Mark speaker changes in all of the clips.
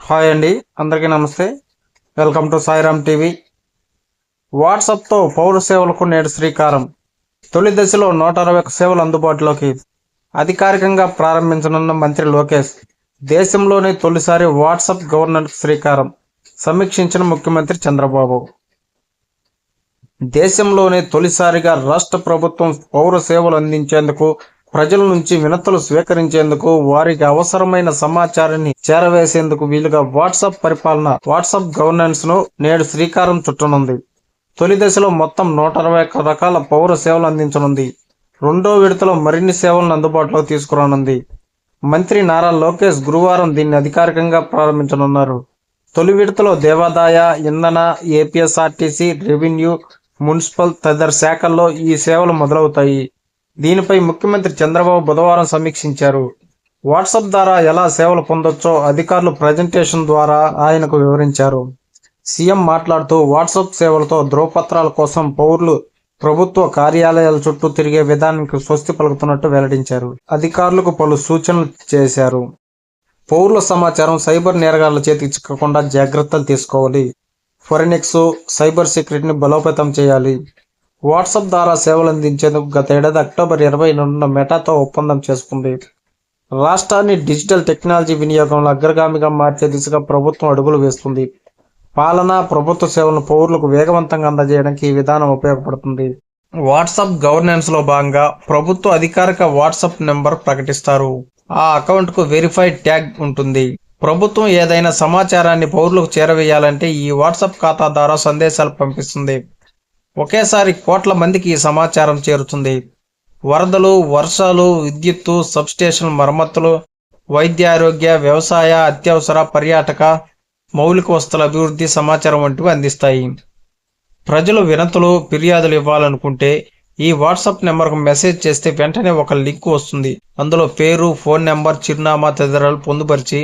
Speaker 1: Hi అండి, అందరికీ నమస్తే. Welcome to Sairam TV. వాట్సాప్తో పౌర సేవలకు నేడు శ్రీకారం. తొలి దశలో 161 సేవలు అందుబాటులోకి. అధికారికంగా ప్రారంభించనున్న మంత్రి లోకేష్. దేశంలోనే తొలిసారి వాట్సాప్ గవర్నెన్స్ శ్రీకారం. సమీక్షించిన ముఖ్యమంత్రి చంద్రబాబు. దేశంలోనే తొలిసారిగా రాష్ట్ర ప్రభుత్వం పౌర సేవలు అందించేందుకు, ప్రజల నుంచి వినతులు స్వీకరించేందుకు, వారికి అవసరమైన సమాచారాన్ని చేరవేసేందుకు వీలుగా వాట్సాప్ గవర్నెన్స్ ను నేడు శ్రీకారం చుట్టనుంది. తొలి దశలో మొత్తం 121 రకాల పౌర సేవలు అందించనుంది. రెండో విడతలో మరిన్ని సేవలను అందుబాటులోకి తీసుకురానుంది. మంత్రి నారా లోకేష్ గురువారం దీన్ని అధికారికంగా ప్రారంభించనున్నారు. తొలి విడతలో దేవాదాయ, ఇంధన, ఏపీఎస్ఆర్టీసీ, రెవెన్యూ, మున్సిపల్ తదితర శాఖల్లో ఈ సేవలు మొదలవుతాయి. దీనిపై ముఖ్యమంత్రి చంద్రబాబు బుధవారం సమీక్షించారు. వాట్సాప్ ద్వారా ఎలా సేవలు పొందొచ్చో అధికారులు ప్రజెంటేషన్ ద్వారా ఆయనకు వివరించారు. సీఎం మాట్లాడుతూ వాట్సాప్ సేవలతో ధ్రువపత్రాల కోసం పౌరులు ప్రభుత్వ కార్యాలయాల చుట్టూ తిరిగే విధానానికి స్వస్తి పలుకుతున్నట్టు వెల్లడించారు. అధికారులకు పలు సూచనలు చేశారు. పౌరుల సమాచారం సైబర్ నేరగాళ్ల చేతికి చిక్కకుండా జాగ్రత్తలు తీసుకోవాలి. ఫోరెన్సిక్స్, సైబర్ సెక్యూరిటీని బలోపేతం చేయాలి. వాట్సాప్ ద్వారా సేవలు అందించేందుకు గత ఏడాది అక్టోబర్ 20 మెటాతో ఒప్పందం చేసుకుంది. రాష్ట్రాన్ని డిజిటల్ టెక్నాలజీ వినియోగంలో అగ్రగామిగా మార్చే దిశగా ప్రభుత్వం అడుగులు వేస్తుంది. పాలన, ప్రభుత్వ సేవలను పౌరులకు వేగవంతంగా అందజేయడానికి ఈ విధానం ఉపయోగపడుతుంది. వాట్సాప్ గవర్నెన్స్ లో భాగంగా ప్రభుత్వ అధికారిక వాట్సాప్ నెంబర్ ప్రకటిస్తారు. ఆ అకౌంట్ కు వెరిఫైడ్ ట్యాగ్ ఉంటుంది. ప్రభుత్వం ఏదైనా సమాచారాన్ని పౌరులకు చేరవేయాలంటే ఈ వాట్సాప్ ఖాతా ద్వారా సందేశాలు పంపిస్తుంది. ఒకేసారి కోట్ల మందికి ఈ సమాచారం చేరుతుంది. వరదలు, వర్షాలు, విద్యుత్తు, సబ్స్టేషన్ మరమ్మతులు, వైద్య, ఆరోగ్య, వ్యవసాయ, అత్యవసర, పర్యాటక, మౌలిక వస్తువుల అభివృద్ధి సమాచారం వంటివి అందిస్తాయి. ప్రజలు వినతులు, ఫిర్యాదులు ఇవ్వాలనుకుంటే ఈ వాట్సాప్ నెంబర్కు మెసేజ్ చేస్తే వెంటనే ఒక లింక్ వస్తుంది. అందులో పేరు, ఫోన్ నెంబర్, చిరునామా తదితరాలు పొందుపరిచి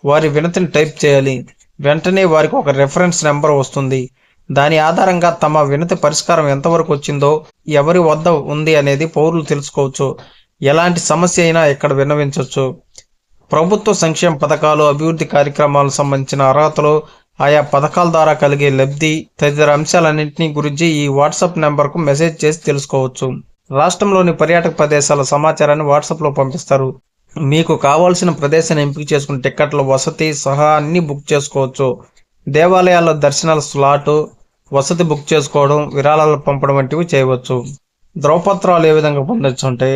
Speaker 1: వారి వినతిని టైప్ చేయాలి. వెంటనే వారికి ఒక రెఫరెన్స్ నెంబర్ వస్తుంది. దాని ఆధారంగా తమ వినతి పరిష్కారం ఎంతవరకు వచ్చిందో, ఎవరి వద్ద ఉంది అనేది పౌరులు తెలుసుకోవచ్చు. ఎలాంటి సమస్య అయినా ఇక్కడ విన్నవించవచ్చు. ప్రభుత్వ సంక్షేమ పథకాలు, అభివృద్ధి కార్యక్రమాలకు సంబంధించిన అర్హతలు, ఆయా పథకాల ద్వారా కలిగే లబ్ధి తదితర అంశాలన్నింటినీ గురించి ఈ వాట్సాప్ నెంబర్కు మెసేజ్ చేసి తెలుసుకోవచ్చు. రాష్ట్రంలోని పర్యాటక ప్రదేశాల సమాచారాన్ని వాట్సాప్లో పంపిస్తారు. మీకు కావాల్సిన ప్రదేశాన్ని ఎంపిక చేసుకుని టిక్కెట్లు, వసతి సహా అన్ని బుక్ చేసుకోవచ్చు. దేవాలయాల్లో దర్శనాల స్లాటు, వసతి బుక్ చేసుకోవడం, విరాళాలు పంపడం వంటివి చేయవచ్చు. ధ్రువపత్రాలు ఏ విధంగా పొందొచ్చు అంటే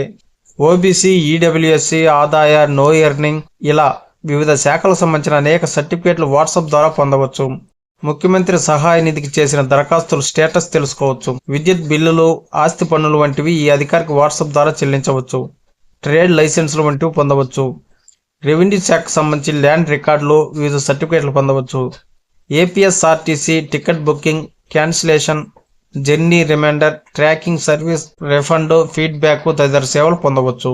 Speaker 1: ఓబీసీ, ఈడబ్ల్యూఎస్సీ, ఆదాయ, నో ఎర్నింగ్ ఇలా వివిధ శాఖలకు సంబంధించిన అనేక సర్టిఫికేట్లు వాట్సాప్ ద్వారా పొందవచ్చు. ముఖ్యమంత్రి సహాయ నిధికి చేసిన దరఖాస్తుల స్టేటస్ తెలుసుకోవచ్చు. విద్యుత్ బిల్లులు, ఆస్తి పన్నులు వంటివి ఈ అధికారికి వాట్సాప్ ద్వారా చెల్లించవచ్చు. ట్రేడ్ లైసెన్సులు వంటివి పొందవచ్చు. రెవెన్యూ శాఖకు సంబంధించి ల్యాండ్ రికార్డులు, వివిధ సర్టిఫికేట్లు పొందవచ్చు. APSRTC ticket booking, cancellation, journey reminder, tracking service, refund, feedback తదితర సేవలు పొందవచ్చు.